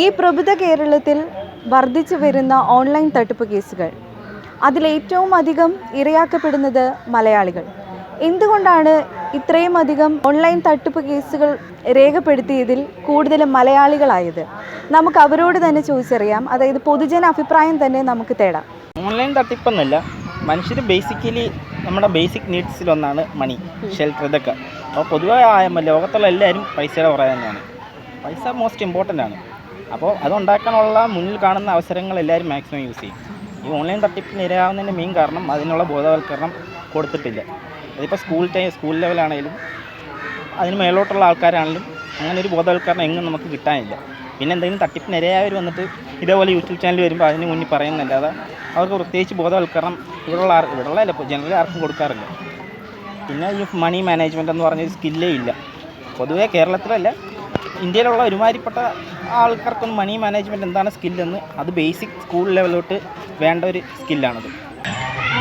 ഈ പ്രബുദ്ധ കേരളത്തിൽ വർദ്ധിച്ചു വരുന്ന ഓൺലൈൻ തട്ടിപ്പ് കേസുകൾ, അതിലേറ്റവും അധികം ഇരയാക്കപ്പെടുന്നത് മലയാളികൾ. എന്തുകൊണ്ടാണ് ഇത്രയും അധികം ഓൺലൈൻ തട്ടിപ്പ് കേസുകൾ രേഖപ്പെടുത്തിയതിൽ കൂടുതലും മലയാളികളായത്? നമുക്ക് അവരോട് തന്നെ ചോദിച്ചറിയാം. അതായത് പൊതുജന അഭിപ്രായം തന്നെ നമുക്ക് തേടാം. ഓൺലൈൻ തട്ടിപ്പെന്നല്ല, മനുഷ്യർ ബേസിക്കലി നമ്മുടെ ബേസിക് നീഡ്സിലൊന്നാണ് മണി, ഷെൽട്ടർ, ഇതൊക്കെ. അപ്പോൾ പൊതുവെ ലോകത്തുള്ള എല്ലാവരും പൈസയുടെ പുറകെ തന്നെയാണ്. പൈസ മോസ്റ്റ് ഇമ്പോർട്ടൻ്റ് ആണ്. അപ്പോൾ അതുണ്ടാക്കാനുള്ള മുന്നിൽ കാണുന്ന അവസരങ്ങൾ എല്ലാവരും മാക്സിമം യൂസ് ചെയ്യും. ഈ ഓൺലൈൻ തട്ടിപ്പിന് ഇരയാവുന്നതിൻ്റെ മെയിൻ കാരണം അതിനുള്ള ബോധവൽക്കരണം കൊടുത്തിട്ടില്ല. അതിപ്പോൾ സ്കൂൾ ലെവലാണെങ്കിലും അതിന് മേലോട്ടുള്ള ആൾക്കാരാണെങ്കിലും അങ്ങനെ ഒരു ബോധവൽക്കരണം എങ്ങും നമുക്ക് കിട്ടാനില്ല. പിന്നെ എന്തെങ്കിലും തട്ടിപ്പിന് ഇരയായവർ വന്നിട്ട് ഇതേപോലെ യൂട്യൂബ് ചാനൽ വരുമ്പോൾ അതിന് മുന്നിൽ പറയുന്നല്ലാതെ അവർക്ക് പ്രത്യേകിച്ച് ബോധവൽക്കരണം ഇവിടെയുള്ള ഇപ്പോൾ ജനറലി ആർക്കും കൊടുക്കാറില്ല. പിന്നെ ഈ മണി മാനേജ്മെൻറ്റ് എന്ന് പറഞ്ഞൊരു സ്കില്ലേ ഇല്ല. പൊതുവേ കേരളത്തിലല്ല, ഇന്ത്യയിലുള്ള ഒരുമാതിരിപ്പെട്ട ആൾക്കാർക്കൊന്നും മണി മാനേജ്മെൻറ്റ് എന്താണ് സ്കില്ലെന്ന് അത് ബേസിക് സ്കൂൾ ലെവലിലോട്ട് വേണ്ട ഒരു സ്കില്ലാണത്.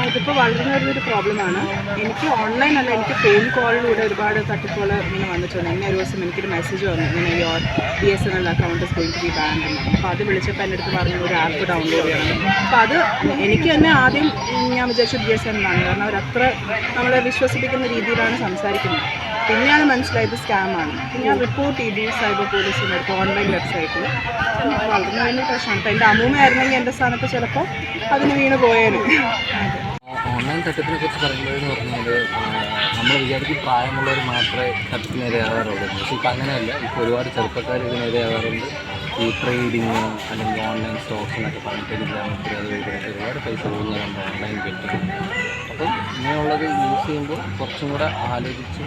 ഇതിപ്പോൾ വളർന്നു വരുന്നൊരു പ്രോബ്ലമാണ്. എനിക്ക് ഓൺലൈൻ അല്ല, എനിക്ക് ഫോൺ കോളിലൂടെ ഒരുപാട് തട്ടിപ്പുകൾ ഇങ്ങനെ വന്നിട്ടുണ്ട്. ഇങ്ങനെ ഒരു ദിവസം എനിക്കൊരു മെസ്സേജ് വന്നു, ഇങ്ങനെ your BSNL account is going to be banned എന്ന്. അപ്പോൾ അത് വിളിച്ചപ്പോൾ എൻ്റെ അടുത്ത് പറഞ്ഞു ഒരു ആപ്പ് ഡൗൺലോഡ് ചെയ്യണം. അപ്പോൾ അത് എനിക്ക് തന്നെ ആദ്യം ഞാൻ വിചാരിച്ചു BSNL ആണ്, കാരണം അവരത്ര നമ്മളെ വിശ്വസിപ്പിക്കുന്ന രീതിയിലാണ് സംസാരിക്കുന്നത്. പിന്നെയാണ് മനസ്സിലായത് സ്കാമാണ്. ഞാൻ റിപ്പോർട്ട് ചെയ്തു സൈബർ പോലീസിൻ്റെ അടുത്ത് ഓൺലൈൻ വെബ്സൈറ്റിൽ. വളർന്നു വരുന്ന പ്രശ്നമാണ്. ഇപ്പോൾ എൻ്റെ അമ്മൂമ്മയായിരുന്നെങ്കിൽ എൻ്റെ സ്ഥാനത്ത് ചിലപ്പോൾ അതിന് വീണ് പോയാലും. ഓൺലൈൻ തട്ടിപ്പിനെ കുറിച്ച് പറയുമ്പോഴെന്ന് പറഞ്ഞാൽ നമ്മൾ വിചാരിക്കും പ്രായമുള്ളവർ മാത്രമേ തട്ടിപ്പിന് ഇരയാകാറുള്ളൂ. പക്ഷേ ഇപ്പോൾ അങ്ങനെയല്ല. ഇപ്പോൾ ഒരുപാട് ചെറുപ്പക്കാർ ഇതിന് ഇരയാകാറുണ്ട്. ഈ ട്രേഡിങ് അല്ലെങ്കിൽ ഓൺലൈൻ സ്റ്റോക്സിനൊക്കെ പറഞ്ഞിട്ട് ഗ്രാമത്തിൽ അത് കഴിഞ്ഞിട്ട് ഒരുപാട് പൈസ പോകുന്നതുണ്ട് ഓൺലൈൻ ബെറ്റിങ്. അപ്പം ഇങ്ങനെയുള്ളത് യൂസ് ചെയ്യുമ്പോൾ കുറച്ചും കൂടെ ആലോചിച്ച്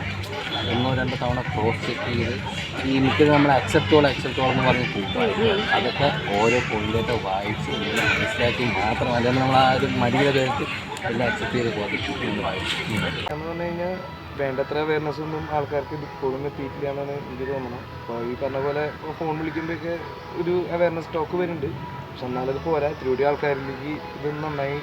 1-2 തവണ ക്രോസ് ചെക്ക് ചെയ്ത് ഈ മിക്കത് നമ്മൾ അക്സെപ്റ്റോൾ എന്ന് പറഞ്ഞ് പോകും. അതൊക്കെ ഓരോ പോയിൻ്റായിട്ട് വായിച്ച് ഇങ്ങനെ മനസ്സിലാക്കി മാത്രം, അല്ലെങ്കിൽ നമ്മൾ ആ ഒരു മടിയുടെ പേർക്ക് എല്ലാം അക്സെപ്റ്റ് ചെയ്ത് പോകാൻ വായിച്ചു. എന്ന് പറഞ്ഞു കഴിഞ്ഞാൽ വേണ്ടത്ര അവയർനെസ് ഒന്നും ആൾക്കാർക്ക് ഇപ്പോഴും എത്തിയിട്ടില്ല എന്നാണ് എനിക്ക് തോന്നുന്നത്. അപ്പോൾ ഈ പറഞ്ഞ പോലെ ഫോൺ വിളിക്കുമ്പോഴൊക്കെ ഒരു അവയർനെസ് സ്റ്റോക്ക് വരുന്നുണ്ട്. പക്ഷെ എന്നാലത് പോരാ. ഇത്തിരി ആൾക്കാരിലേക്ക് ഇത് നന്നായി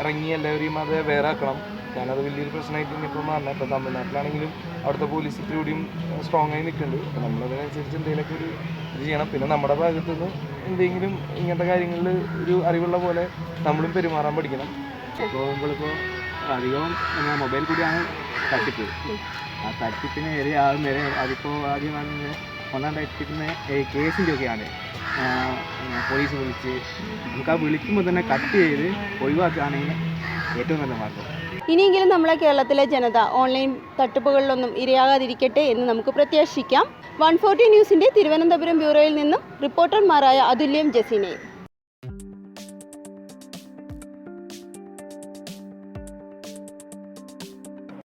ഇറങ്ങി എല്ലാവരെയും അത് വേറെ ആക്കണം. കാരണം അത് വലിയൊരു പ്രശ്നമായിട്ട് ഇനിയിപ്പോൾ മാറണം. ഇപ്പോൾ തമിഴ്നാട്ടിലാണെങ്കിലും അവിടുത്തെ പോലീസ് ഇത്തിരിയും സ്ട്രോങ് ആയി നിൽക്കുന്നുണ്ട്. അപ്പോൾ നമ്മളതിനനുസരിച്ച് എന്തെങ്കിലുമൊക്കെ ഒരു ഇത് ചെയ്യണം. പിന്നെ നമ്മുടെ ഭാഗത്തുനിന്ന് എന്തെങ്കിലും ഇങ്ങനത്തെ കാര്യങ്ങളിൽ ഒരു അറിവുള്ള പോലെ നമ്മളും പെരുമാറാൻ പഠിക്കണം. ഇപ്പോൾ നമ്മളിപ്പോൾ അധികവും മൊബൈൽ കൂടിയാണ് തട്ടിപ്പ്. ആ തട്ടിപ്പിന് ഇരയാകും വരെ അതിപ്പോൾ ആദ്യം ഒന്നാം തട്ടിപ്പിന് കേസിൻ്റെ ഒക്കെയാണ് പോലീസ് വിളിച്ച് നമുക്ക് ആ വിളിക്കുമ്പോൾ തന്നെ കട്ട് ചെയ്ത് ഒഴിവാക്കുകയാണെങ്കിൽ ഏറ്റവും നല്ല മാർഗം. ഇനിയെങ്കിലും നമ്മളെ കേരളത്തിലെ ജനത ഓൺലൈൻ തട്ടിപ്പുകളിലൊന്നും ഇരയാകാതിരിക്കട്ടെ എന്ന് നമുക്ക് പ്രത്യാശിക്കാം. 140 ന്യൂസിൻ്റെ തിരുവനന്തപുരം ബ്യൂറോയിൽ നിന്നും റിപ്പോർട്ടർമാരായ അതുല്യം, ജസീനയും.